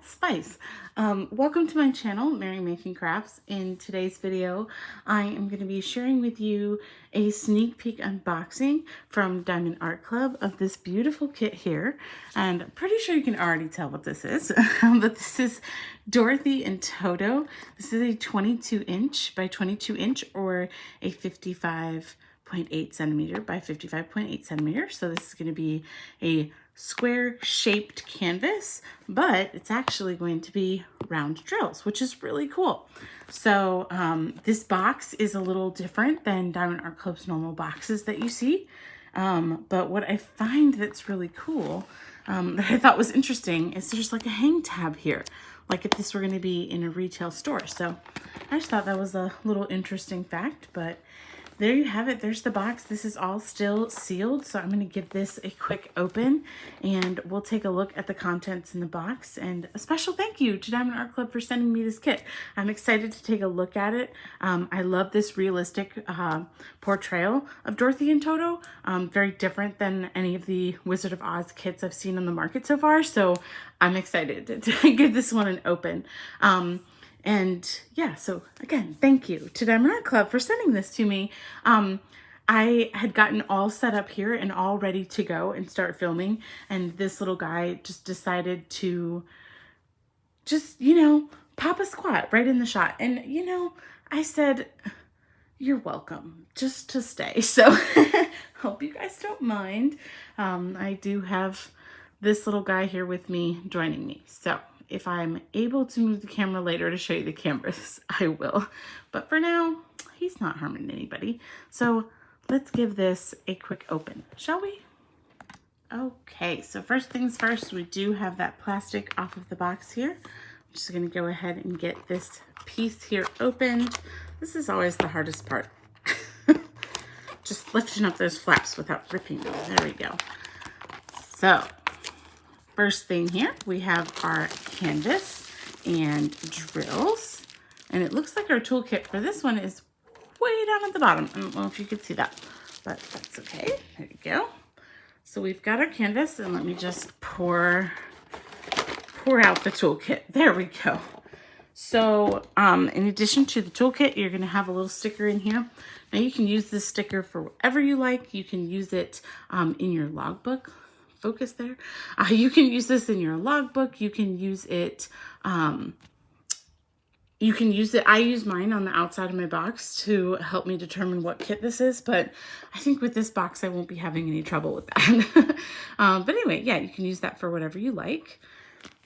That's spice. Welcome to my channel, Mary Making Crafts. In today's video, I am going to be sharing with you a sneak peek unboxing from Diamond Art Club of this beautiful kit here. And I'm pretty sure you can already tell what this is, but this is Dorothy and Toto. This is a 22-inch by 22-inch or a 55.8 centimeter by 55.8 centimeters. So this is going to be a square shaped canvas, but it's actually going to be round drills, which is really cool. So this box is a little different than Diamond Art Club's normal boxes that you see. But what I find that's really cool, that I thought was interesting, is there's like a hang tab here, like if this were going to be in a retail store. So I just thought that was a little interesting fact, but there you have it. There's the box. This is all still sealed, so I'm going to give this a quick open and we'll take a look at the contents in the box. And a special thank you to Diamond Art Club for sending me this kit. I'm excited to take a look at it. I love this realistic portrayal of Dorothy and Toto. Very different than any of the Wizard of Oz kits I've seen on the market so far, so I'm excited to give this one an open. And yeah, so again, thank you to Diamond Art Club for sending this to me. I had gotten all set up here and all ready to go and start filming. And this little guy just decided to just, pop a squat right in the shot. And, I said, you're welcome, just to stay. So hope you guys don't mind. I do have this little guy here with me joining me. So if I'm able to move the camera later to show you the cameras, I will. But for now, he's not harming anybody. So let's give this a quick open, shall we? Okay, so first things first, we do have that plastic off of the box here. I'm just gonna go ahead and get this piece here opened. This is always the hardest part. Just lifting up those flaps without ripping them. There we go. So, first thing here, we have our canvas and drills. And it looks like our toolkit for this one is way down at the bottom. I don't know if you could see that, but that's okay. There you go. So we've got our canvas, and let me just pour out the toolkit. There we go. So in addition to the toolkit, you're going to have a little sticker in here. Now you can use this sticker for whatever you like. You can use it in your logbook. Focus there. You can use this in your logbook. You can use it. I use mine on the outside of my box to help me determine what kit this is, but I think with this box I won't be having any trouble with that. But anyway, yeah, you can use that for whatever you like.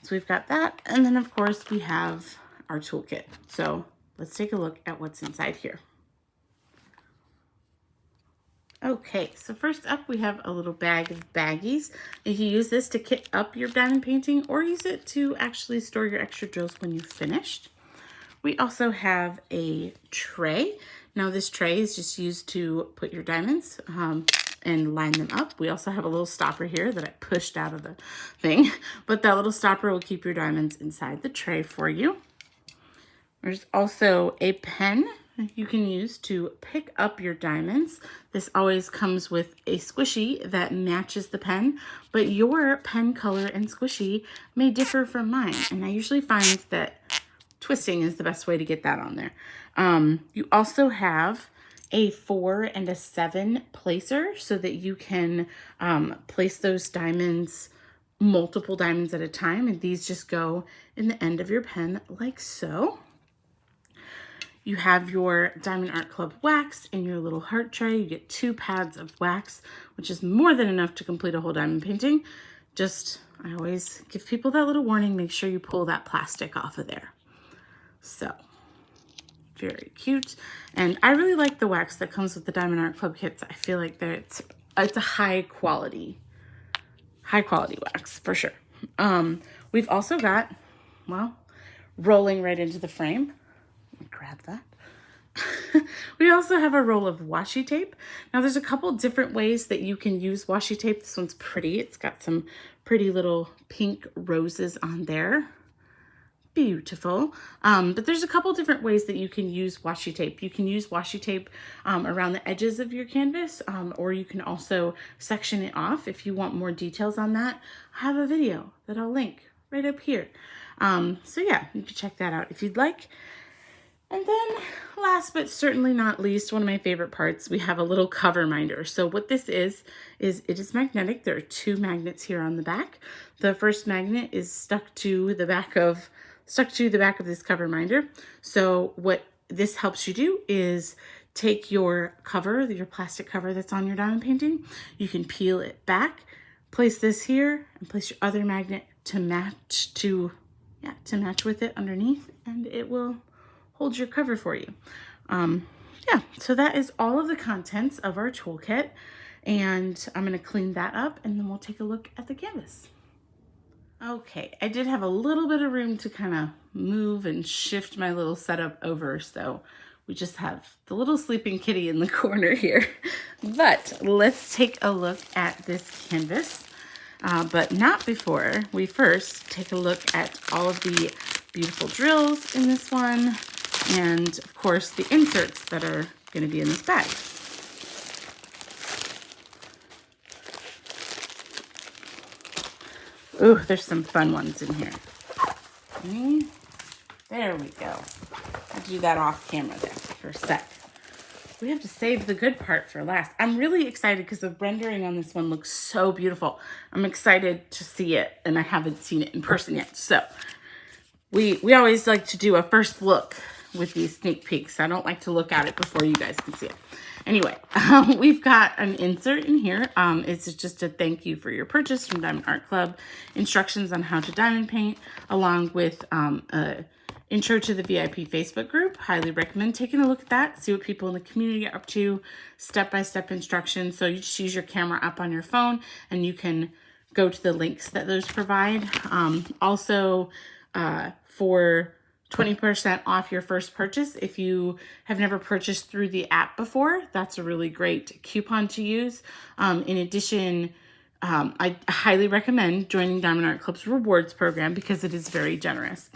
So we've got that, and then of course we have our toolkit. So let's take a look at what's inside here. Okay, so first up we have a little bag of baggies. You can use this to kit up your diamond painting or use it to actually store your extra drills when you've finished. We also have a tray. Now this tray is just used to put your diamonds and line them up. We also have a little stopper here that I pushed out of the thing, but that little stopper will keep your diamonds inside the tray for you. There's also a pen you can use to pick up your diamonds. This always comes with a squishy that matches the pen, but your pen color and squishy may differ from mine. And I usually find that twisting is the best way to get that on there. You also have a 4 and a 7 placer so that you can place those diamonds, multiple diamonds at a time. And these just go in the end of your pen like so. You have your Diamond Art Club wax in your little heart tray. You get 2 pads of wax, which is more than enough to complete a whole diamond painting. I always give people that little warning, make sure you pull that plastic off of there. So, very cute. And I really like the wax that comes with the Diamond Art Club kits. I feel like it's a high quality wax for sure. We've also got, well, rolling right into the frame. Grab that. We also have a roll of washi tape. Now there's a couple different ways that you can use washi tape. This one's pretty. It's got some pretty little pink roses on there. Beautiful. But there's a couple different ways that you can use washi tape. You can use washi tape around the edges of your canvas, or you can also section it off. If you want more details on that, I have a video that I'll link right up here. So yeah, you can check that out if you'd like. And then last but certainly not least, one of my favorite parts, we have a little cover minder. So what this is it is magnetic. There are 2 magnets here on the back. The first magnet is stuck to the back of this cover minder. So what this helps you do is take your cover, your plastic cover that's on your diamond painting, you can peel it back, place this here, and place your other magnet to match with it underneath, and it will hold your cover for you. Yeah, so that is all of the contents of our toolkit, and I'm going to clean that up and then we'll take a look at the canvas. Okay, I did have a little bit of room to kind of move and shift my little setup over, so we just have the little sleeping kitty in the corner here. But let's take a look at this canvas, but not before we first take a look at all of the beautiful drills in this one, and of course the inserts that are going to be in this bag. Ooh, there's some fun ones in here. Okay. There we go. I'll do that off camera there for a sec. We have to save the good part for last. I'm really excited because the rendering on this one looks so beautiful. I'm excited to see it, and I haven't seen it in person yet. So we always like to do a first look with these sneak peeks. I don't like to look at it before you guys can see it. Anyway, we've got an insert in here. It's just a thank you for your purchase from Diamond Art Club, instructions on how to diamond paint, along with a intro to the VIP Facebook group. Highly recommend taking a look at that, see what people in the community are up to, step-by-step instructions. So you just use your camera up on your phone and you can go to the links that those provide. Also, for 20% off your first purchase, if you have never purchased through the app before, that's a really great coupon to use. In addition, I highly recommend joining Diamond Art Club's rewards program because it is very generous.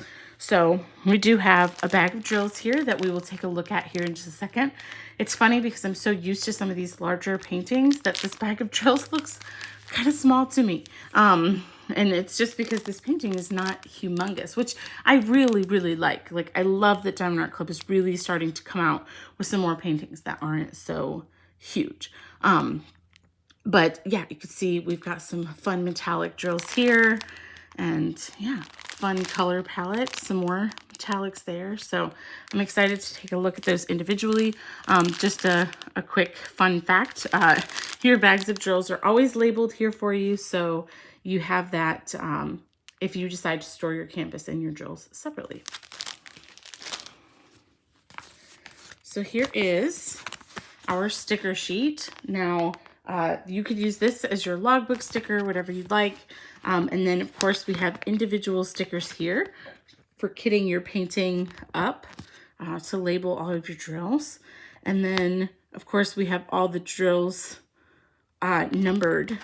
So we do have a bag of drills here that we will take a look at here in just a second. It's funny because I'm so used to some of these larger paintings that this bag of drills looks kind of small to me. And it's just because this painting is not humongous, which I really, really like. Like, I love that Diamond Art Club is really starting to come out with some more paintings that aren't so huge. But yeah, you can see we've got some fun metallic drills here, and yeah, fun color palette, some more metallics there. So I'm excited to take a look at those individually. Just a quick fun fact, your bags of drills are always labeled here for you, so you have that if you decide to store your canvas and your drills separately. So here is our sticker sheet. Now, you could use this as your logbook sticker, whatever you'd like. And then, of course, we have individual stickers here for kitting your painting up to label all of your drills. And then, of course, we have all the drills numbered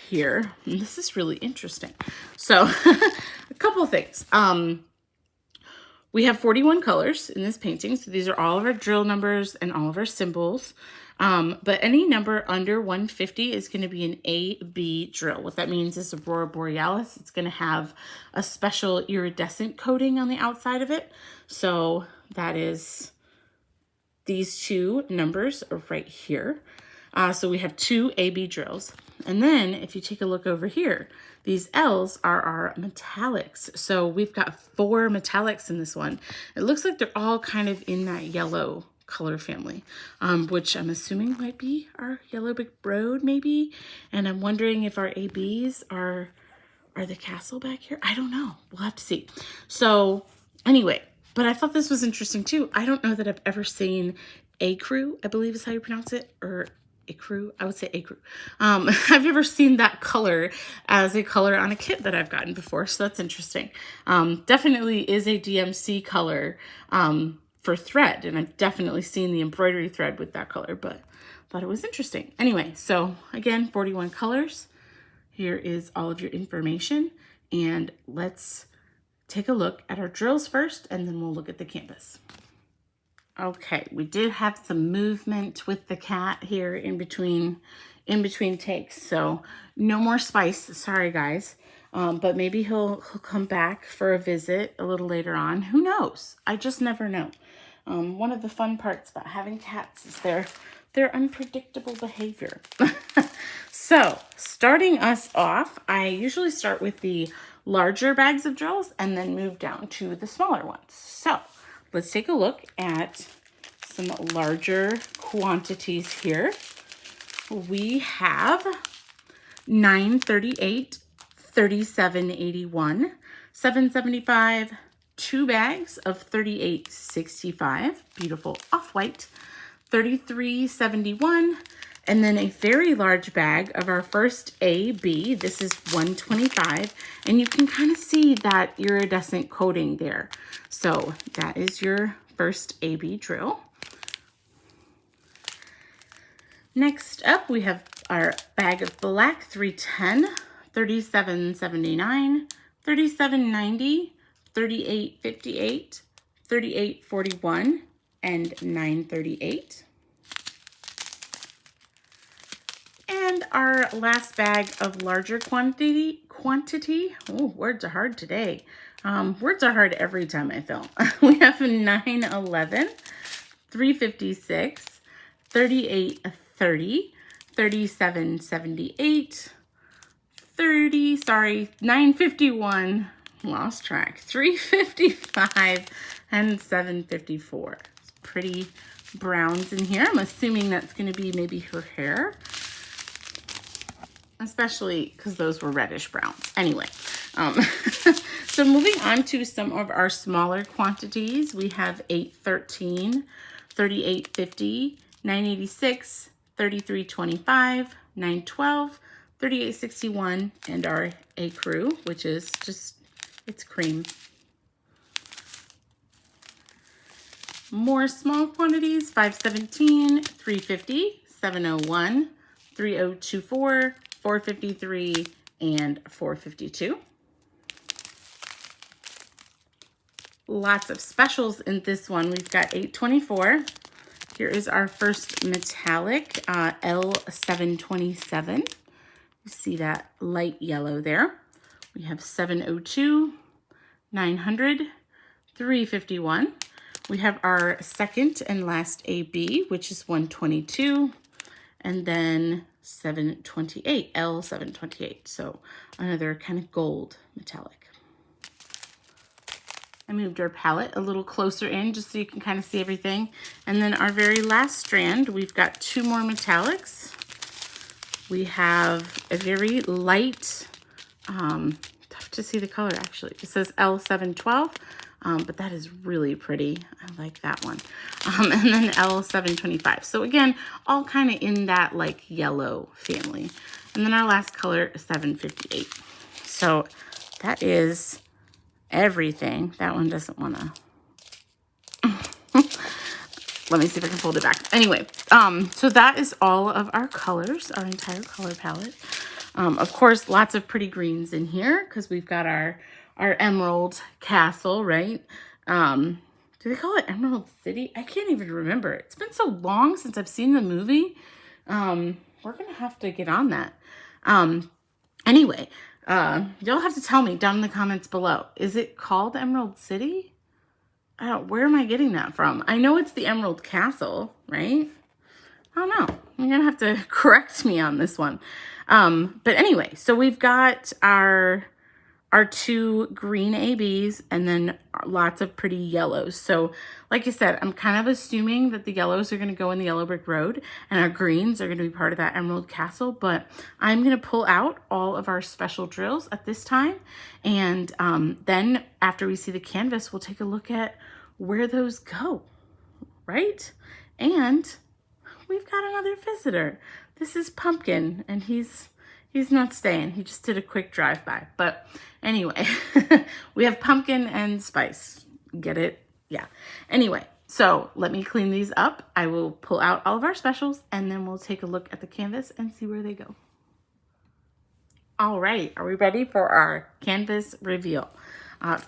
here. And this is really interesting. So, a couple of things. We have 41 colors in this painting. So these are all of our drill numbers and all of our symbols. But any number under 150 is going to be an AB drill. What that means is Aurora Borealis. It's going to have a special iridescent coating on the outside of it. So that is these 2 numbers are right here. So we have 2 AB drills. And then if you take a look over here, these L's are our metallics. So we've got 4 metallics in this one. It looks like they're all kind of in that yellow color family, which I'm assuming might be our yellow brick road maybe. And I'm wondering if our ABs are the castle back here. I don't know. We'll have to see. So anyway, but I thought this was interesting too. I don't know that I've ever seen ecru, I believe is how you pronounce it, or ecru. I would say ecru. I've never seen that color as a color on a kit that I've gotten before, so that's interesting. Definitely is a DMC color for thread, and I've definitely seen the embroidery thread with that color, but thought it was interesting. Anyway, so again, 41 colors. Here is all of your information, and let's take a look at our drills first, and then we'll look at the canvas. Okay, we did have some movement with the cat here in between takes, so no more spice. Sorry, guys. but maybe he'll come back for a visit a little later on. Who knows? I just never know. One of the fun parts about having cats is their unpredictable behavior. So starting us off, I usually start with the larger bags of drills and then move down to the smaller ones. So let's take a look at some larger quantities here. We have 938, 3781, 775, 2 bags of 3865, beautiful off-white, 3371, and then a very large bag of our first AB. This is 125, and you can kind of see that iridescent coating there. So that is your first AB drill. Next up, we have our bag of black 310, 3779, 3790, 3858, 3841, and 938. And our last bag of larger quantity. Oh, words are hard today. Words are hard every time I film. We have 911, 356, 3830, 3778, 951, lost track, 355, and 754. It's pretty browns in here. I'm assuming that's going to be maybe her hair, especially because those were reddish browns. Anyway, so moving on to some of our smaller quantities, we have 813, 3850, 986, 3325, 912, 3861, and our ecru, which is just, it's cream. More small quantities, 517, 350, 701, 3024, 453, and 452. Lots of specials in this one. We've got 824. Here is our first metallic, L727. You see that light yellow there. We have 702, 900, 351. We have our second and last AB, which is 122, and then 728, L728. So another kind of gold metallic. I moved our palette a little closer in just so you can kind of see everything. And then our very last strand, we've got 2 more metallics. We have a very light, tough to see the color actually. It says L712, but that is really pretty. I like that one. And then L725. So again, all kind of in that like yellow family. And then our last color is 758. So that is everything. That one doesn't want to. Let me see if I can fold it back. Anyway, so that is all of our colors, our entire color palette. Of course, lots of pretty greens in here because we've got our Emerald Castle, right? Do they call it Emerald City? I can't even remember. It's been so long since I've seen the movie. We're going to have to get on that. Anyway, you'll have to tell me down in the comments below. Is it called Emerald City? Where am I getting that from? I know it's the Emerald Castle, right? I don't know. You're going to have to correct me on this one. But anyway, so we've got our 2 green ABs and then lots of pretty yellows. So like I said, I'm kind of assuming that the yellows are going to go in the Yellow Brick Road and our greens are going to be part of that Emerald Castle. But I'm going to pull out all of our special drills at this time. And then after we see the canvas, we'll take a look at where those go, right? And we've got another visitor. This is Pumpkin, and he's not staying. He just did a quick drive-by. But anyway, we have Pumpkin and Spice. Get it? Yeah. Anyway, so let me clean these up. I will pull out all of our specials, and then we'll take a look at the canvas and see where they go. All right, are we ready for our canvas reveal?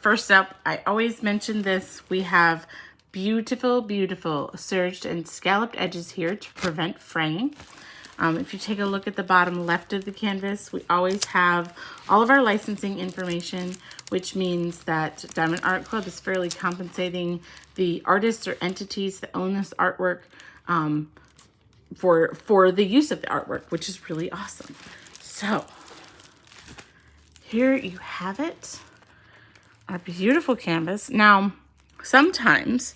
First up, I always mention this. We have beautiful, beautiful serged and scalloped edges here to prevent fraying. If you take a look at the bottom left of the canvas, we always have all of our licensing information, which means that Diamond Art Club is fairly compensating the artists or entities that own this artwork for the use of the artwork, which is really awesome. So here you have it, our beautiful canvas. Now, sometimes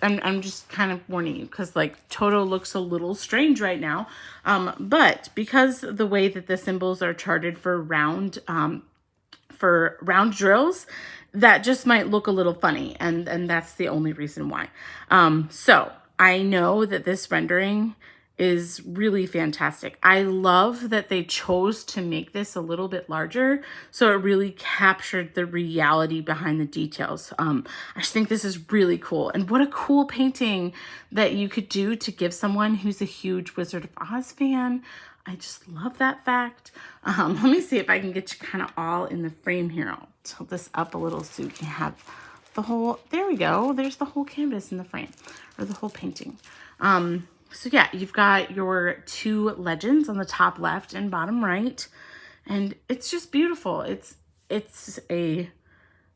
I'm just kind of warning you because like Toto looks a little strange right now. But because the way that the symbols are charted for round drills, that just might look a little funny. And that's the only reason why. So I know that this rendering is really fantastic. I love that they chose to make this a little bit larger, so it really captured the reality behind the details. I just think this is really cool, and what a cool painting that you could do to give someone who's a huge Wizard of Oz fan. I just love that fact. Let me see if I can get you kind of all in the frame here. I'll tilt this up a little so you can have the whole, there we go. There's the whole canvas in the frame, or the whole painting. So yeah, you've got your two legends on the top left and bottom right, and it's just beautiful. It's a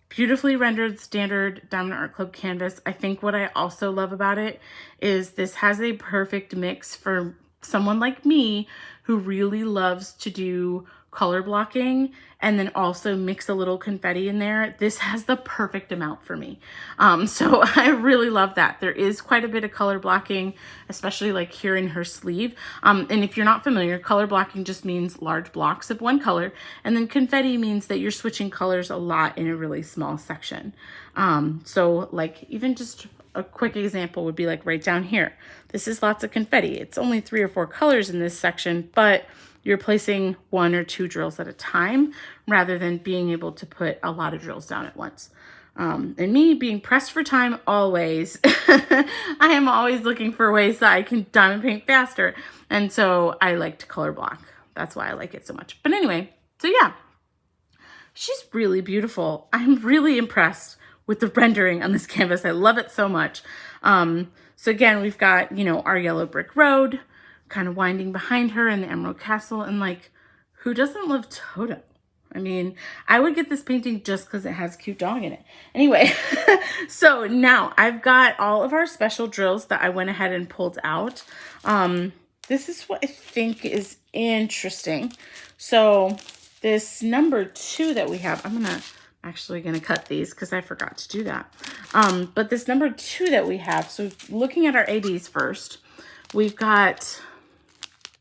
beautifully rendered standard Diamond Art Club canvas. I think what I also love about it is this has a perfect mix for someone like me who really loves to do color blocking and then also mix a little confetti in there. This has the perfect amount for me. So I really love that. There is quite a bit of color blocking, especially like here in her sleeve. And if you're not familiar, color blocking just means large blocks of one color. And then confetti means that you're switching colors a lot in a really small section. So like even just a quick example would be like right down here. This is lots of confetti. It's only 3 or 4 colors in this section, but you're placing 1 or 2 drills at a time rather than being able to put a lot of drills down at once. And me being pressed for time always, I am always looking for ways that I can diamond paint faster. And so I like to color block. That's why I like it so much. But anyway, so yeah, she's really beautiful. I'm really impressed with the rendering on this canvas. I love it so much. So again, we've got, you know, our yellow brick road kind of winding behind her and the Emerald Castle. And like, who doesn't love Toto? I mean, I would get this painting just because it has a cute dog in it. Anyway, so now I've got all of our special drills that I went ahead and pulled out. This is what I think is interesting. So this number 2 that we have, I'm actually gonna cut these because I forgot to do that. But this number 2 that we have, so looking at our ABs first, we've got,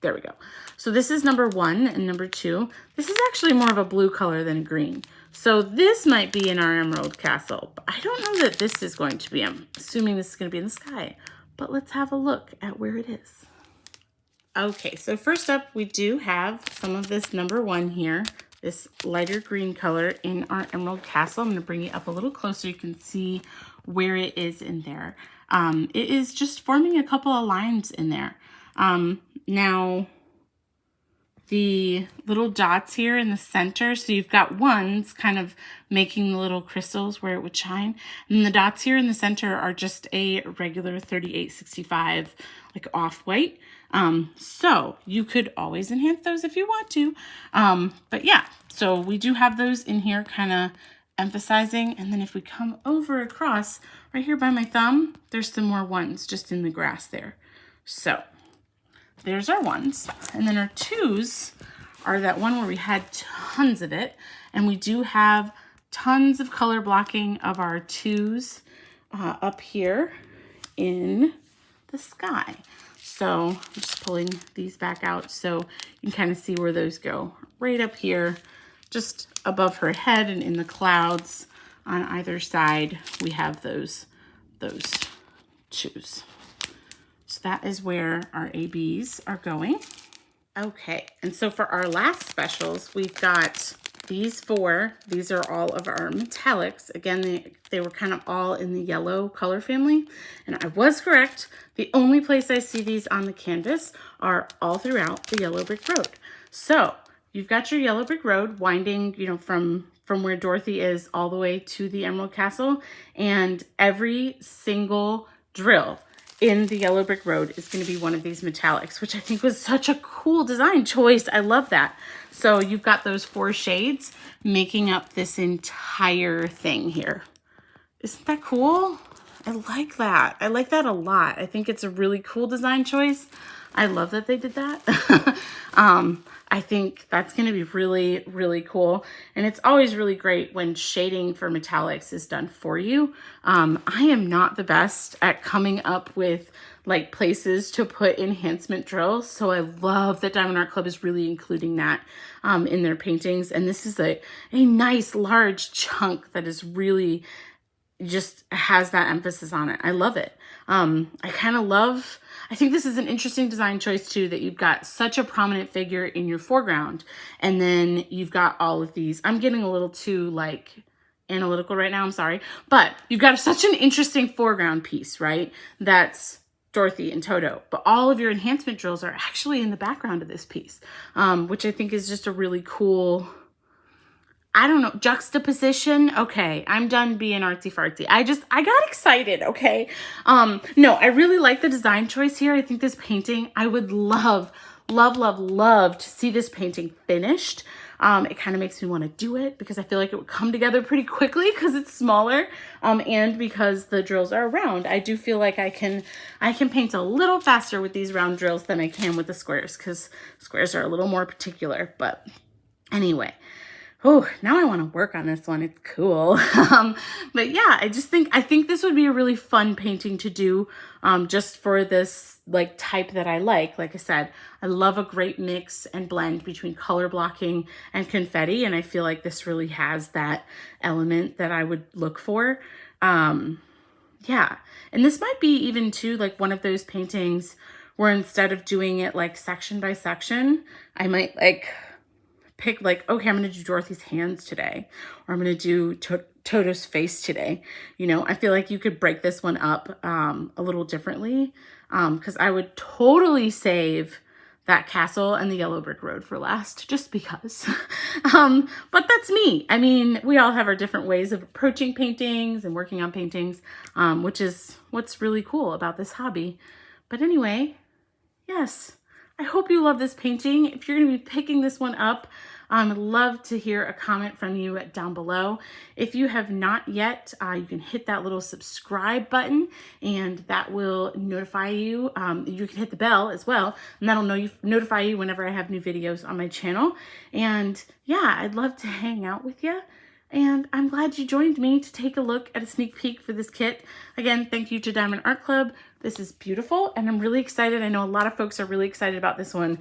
there we go. So this is number 1 and number 2. This is actually more of a blue color than a green. So this might be in our Emerald Castle, but I don't know that this is going to be. I'm assuming this is going to be in the sky, but let's have a look at where it is. Okay, so first up, we do have some of this number 1 here, this lighter green color in our Emerald Castle. I'm going to bring it up a little closer. You can see where it is in there. It is just forming a couple of lines in there. Now, the little dots here in the center, so you've got ones kind of making the little crystals where it would shine, and the dots here in the center are just a regular 3865 like off-white. So you could always enhance those if you want to, but yeah, so we do have those in here kind of emphasizing. And then if we come over across right here by my thumb, there's some more ones just in the grass there. So there's our 1s, and then our 2s are that one where we had tons of it, and we do have tons of color blocking of our 2s up here in the sky. So I'm just pulling these back out so you can kind of see where those go. Right up here, just above her head and in the clouds on either side, we have those 2s. So that is where our ABs are going. Okay, and so for our last specials, we've got these 4. These are all of our metallics. Again, they were kind of all in the yellow color family. And I was correct. The only place I see these on the canvas are all throughout the yellow brick road. So you've got your yellow brick road winding, you know, from where Dorothy is all the way to the Emerald Castle. And every single drill in the yellow brick road is going to be one of these metallics, which I think was such a cool design choice. I love that. So you've got those 4 shades making up this entire thing here. Isn't that cool? I like that. I like that a lot. I think it's a really cool design choice. I love that they did that. I think that's going to be really, really cool. And it's always really great when shading for metallics is done for you. I am not the best at coming up with like places to put enhancement drills. So I love that Diamond Art Club is really including that in their paintings. And this is a nice large chunk that is really just has that emphasis on it. I love it. I think this is an interesting design choice too, that you've got such a prominent figure in your foreground, and then you've got all of these. I'm getting a little too like analytical right now, I'm sorry, but you've got such an interesting foreground piece, right? That's Dorothy and Toto, but all of your enhancement drills are actually in the background of this piece, which I think is just a really cool, I don't know, juxtaposition. Okay, I'm done being artsy fartsy. I got excited, okay? No, I really like the design choice here. I think this painting, I would love, love, love, love to see this painting finished. It kind of makes me want to do it because I feel like it would come together pretty quickly because it's smaller, and because the drills are round. I do feel like I can paint a little faster with these round drills than I can with the squares, because squares are a little more particular. But anyway, oh, now I want to work on this one. It's cool. But yeah, I think this would be a really fun painting to do, just for this like type that I like. Like I said, I love a great mix and blend between color blocking and confetti. And I feel like this really has that element that I would look for. Yeah. And this might be even too like one of those paintings where instead of doing it like section by section, I might like pick like, okay, I'm going to do Dorothy's hands today, or I'm going to do Toto's face today. You know, I feel like you could break this one up a little differently, because I would totally save that castle and the yellow brick road for last, just because. But that's me. I mean, we all have our different ways of approaching paintings and working on paintings, which is what's really cool about this hobby. But anyway, yes, I hope you love this painting. If you're going to be picking this one up, I'd love to hear a comment from you down below. If you have not yet, you can hit that little subscribe button, and that will notify you. You can hit the bell as well, and that'll notify you whenever I have new videos on my channel. And yeah, I'd love to hang out with you. And I'm glad you joined me to take a look at a sneak peek for this kit. Again, thank you to Diamond Art Club. This is beautiful, and I'm really excited. I know a lot of folks are really excited about this one.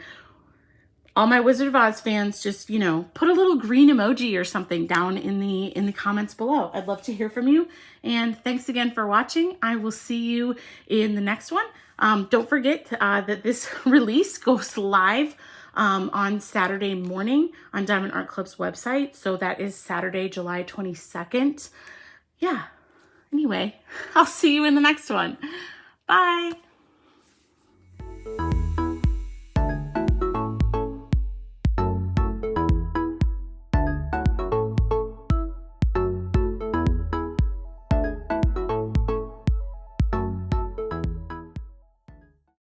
All my Wizard of Oz fans, just, you know, put a little green emoji or something down in the comments below. I'd love to hear from you. And thanks again for watching. I will see you in the next one. Don't forget that this release goes live on Saturday morning on Diamond Art Club's website. So that is Saturday, July 22nd. Yeah. Anyway, I'll see you in the next one. Bye.